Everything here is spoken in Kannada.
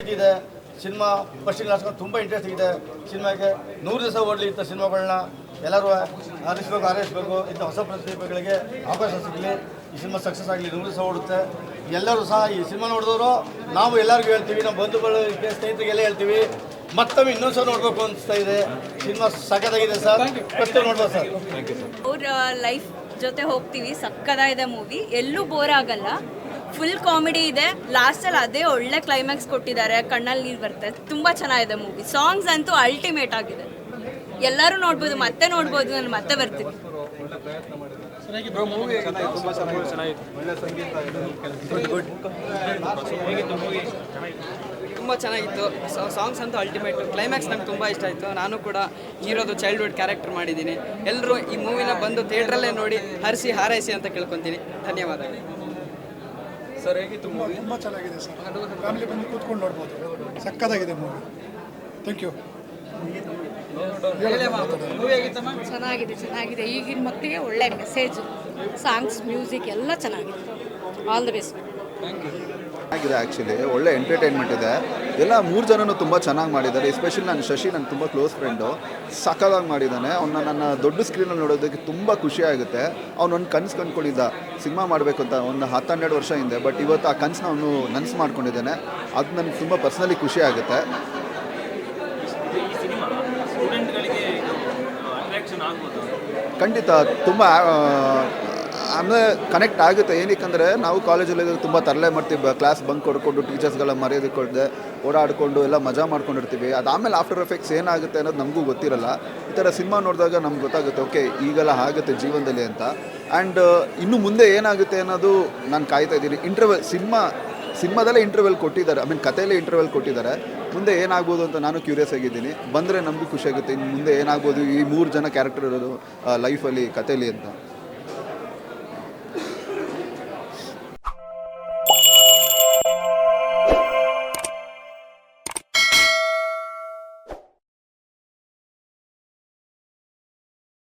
ಇದೆ ಸಿನಿಮಾ ಫಸ್ಟಿಗೆ ಲಾಸ್ಟ್ ತುಂಬ ಇಂಟ್ರೆಸ್ಟ್ ಇದೆ ಸಿನಿಮಾಗೆ 100 ದಿವಸ ಓಡಲಿ ಇಂಥ ಸಿನಿಮಾಗಳನ್ನ ಎಲ್ಲರೂ ಆರೈಸಬೇಕು ಇಂಥ ಹೊಸ ಪ್ರತಿಭೆಗಳಿಗೆ ಅವಕಾಶ ಸಿಗಲಿ ಈ ಸಿನಿಮಾ ಸಕ್ಸಸ್ ಆಗಲಿ 100 ದಿವಸ ಓಡುತ್ತೆ ಎಲ್ಲರೂ ಸಹ ಈ ಸಿನಿಮಾ ನೋಡಿದವರು ನಾವು ಎಲ್ಲರಿಗೂ ಹೇಳ್ತೀವಿ ನಮ್ಮ ಬಂಧುಗಳಿಗೆ ಸ್ನೇಹಿತರಿಗೆಲ್ಲ ಹೇಳ್ತೀವಿ ಮತ್ತೊಮ್ಮೆ ಇನ್ನೊಂದು ಸಲ ನೋಡಬೇಕು ಅನಿಸ್ತಾ ಇದೆ ಸಿನಿಮಾ ಸಖತ್ತಾಗಿದೆ ಸರ್ ಫಸ್ಟ್ ನೋಡ್ಬೋದು ಸರ್ ಅವ್ರ ಲೈಫ್ ಜೊತೆ ಹೋಗ್ತೀವಿ ಸಕ್ಕತ್ತಾಗಿದೆ ಮೂವಿ ಎಲ್ಲೂ ಬೋರ್ ಆಗಲ್ಲ ಫುಲ್ ಕಾಮಿಡಿ ಇದೆ ಲಾಸ್ಟಲ್ಲಿ ಅದೇ ಒಳ್ಳೆ ಕ್ಲೈಮ್ಯಾಕ್ಸ್ ಕೊಟ್ಟಿದ್ದಾರೆ ಕಣ್ಣಲ್ಲಿ ನೀರು ಬರುತ್ತೆ ತುಂಬ ಚೆನ್ನಾಗಿದೆ ಮೂವಿ ಸಾಂಗ್ಸ್ ಅಂತೂ ಅಲ್ಟಿಮೇಟ್ ಆಗಿದೆ ಎಲ್ಲರೂ ನೋಡ್ಬೋದು ಮತ್ತೆ ನೋಡ್ಬೋದು ನಾನು ಮತ್ತೆ ಬರ್ತೀನಿ ತುಂಬ ಚೆನ್ನಾಗಿತ್ತು ಸಾಂಗ್ಸ್ ಅಂತೂ ಅಲ್ಟಿಮೇಟು ಕ್ಲೈಮ್ಯಾಕ್ಸ್ ನಂಗೆ ತುಂಬ ಇಷ್ಟ ಆಯಿತು ನಾನು ಕೂಡ ಹೀರೋದು ಚೈಲ್ಡ್ಹುಡ್ ಕ್ಯಾರೆಕ್ಟರ್ ಮಾಡಿದ್ದೀನಿ ಎಲ್ಲರೂ ಈ ಮೂವಿನ ಬಂದು ಥಿಯೇಟ್ರಲ್ಲೇ ನೋಡಿ ಹರಿಸಿ ಹಾರೈಸಿ ಅಂತ ಕೇಳ್ಕೊತೀನಿ ಧನ್ಯವಾದಗಳು ಸರ್ ಹೇಗಿತ್ತು ಮೂವಿ ತುಂಬ ಚೆನ್ನಾಗಿದೆ ಸರ್ ಫ್ಯಾಮಿಲಿ ಬಂದು ಕೂತ್ಕೊಂಡು ನೋಡ್ಬೋದು ಸಕ್ಕತ್ತಾಗಿದೆ ಮೂವಿ ಥ್ಯಾಂಕ್ ಯು ಚೆನ್ನಾಗಿದೆ ಈಗಿನ ಮಕ್ಕಳಿಗೆ ಒಳ್ಳೆ ಮೆಸೇಜ್ ಸಾಂಗ್ಸ್ ಮ್ಯೂಸಿಕ್ ಎಲ್ಲ ಚೆನ್ನಾಗಿದೆ ಆಲ್ ದ ಬೆಸ್ಟ್ ಚೆನ್ನಾಗಿದೆ ಆ್ಯಕ್ಚುಲಿ ಒಳ್ಳೆ ಎಂಟರ್ಟೈನ್ಮೆಂಟ್ ಇದೆ ಎಲ್ಲ 3 ಜನನೂ ತುಂಬ ಚೆನ್ನಾಗಿ ಮಾಡಿದ್ದಾರೆ ಎಸ್ಪೆಷಲಿ ನಾನು ಶಶಿ ನನ್ನ ತುಂಬ ಕ್ಲೋಸ್ ಫ್ರೆಂಡು ಸಕ್ಕತ್ತಾಗಿ ಮಾಡಿದ್ದಾನೆ ಅವನ್ನ ನನ್ನ ದೊಡ್ಡ ಸ್ಕ್ರೀನಲ್ಲಿ ನೋಡೋದಕ್ಕೆ ತುಂಬ ಖುಷಿ ಆಗುತ್ತೆ ಅವನೊಂದು ಕನಸು ಕಂಡ್ಕೊಂಡಿದ್ದ ಸಿನಿಮಾ ಮಾಡಬೇಕು ಅಂತ ಒಂದು 10-12 ವರ್ಷ ಹಿಂದೆ ಬಟ್ ಇವತ್ತು ಆ ಕನಸನ್ನ ಅವನು ನನಸು ಮಾಡ್ಕೊಂಡಿದ್ದಾನೆ ಅದು ನನಗೆ ತುಂಬ ಪರ್ಸ್ನಲಿ ಖುಷಿ ಆಗುತ್ತೆ ಖಂಡಿತ ತುಂಬ ಆಮೇಲೆ ಕನೆಕ್ಟ್ ಆಗುತ್ತೆ ಏನಕ್ಕಂದರೆ ನಾವು ಕಾಲೇಜಲ್ಲಿ ತುಂಬ ತರಲೆ ಮಾಡ್ತೀವಿ ಕ್ಲಾಸ್ ಬಂಕ್ ಕೊಡ್ಕೊಂಡು ಟೀಚರ್ಸ್ಗೆಲ್ಲ ಮರ್ಯಾದೆ ಕೊಡದೆ ಓಡಾಡಿಕೊಂಡು ಎಲ್ಲ ಮಜಾ ಮಾಡ್ಕೊಂಡಿರ್ತೀವಿ ಅದಾದಮೇಲೆ ಆಫ್ಟರ್ ಎಫೆಕ್ಟ್ಸ್ ಏನಾಗುತ್ತೆ ಅನ್ನೋದು ನಮಗೂ ಗೊತ್ತಿರಲ್ಲ ಈ ಥರ ಸಿನಿಮಾ ನೋಡಿದಾಗ ನಮ್ಗೆ ಗೊತ್ತಾಗುತ್ತೆ ಓಕೆ ಈಗೆಲ್ಲ ಆಗುತ್ತೆ ಜೀವನದಲ್ಲಿ ಅಂತ ಆ್ಯಂಡ್ ಇನ್ನು ಮುಂದೆ ಏನಾಗುತ್ತೆ ಅನ್ನೋದು ನಾನು ಕಾಯ್ತಾ ಇದ್ದೀನಿ ಸಿನಿಮಾದಲ್ಲೇ ಇಂಟರ್ವೆಲ್ ಕೊಟ್ಟಿದ್ದಾರೆ ಕಥೆಯಲ್ಲೇ ಇಂಟರ್ವೆಲ್ ಕೊಟ್ಟಿದ್ದಾರೆ ಮುಂದೆ ಏನಾಗ್ಬೋದು ಅಂತ ನಾನು ಕ್ಯೂರಿಯಸ್ ಆಗಿದ್ದೀನಿ ಬಂದರೆ ನಮಗೂ ಖುಷಿಯಾಗುತ್ತೆ ಇನ್ನು ಮುಂದೆ ಏನಾಗ್ಬೋದು ಈ 3 ಜನ ಕ್ಯಾರೆಕ್ಟರ್ ಇರೋದು ಲೈಫಲ್ಲಿ ಕಥೆಯಲ್ಲಿ ಅಂತ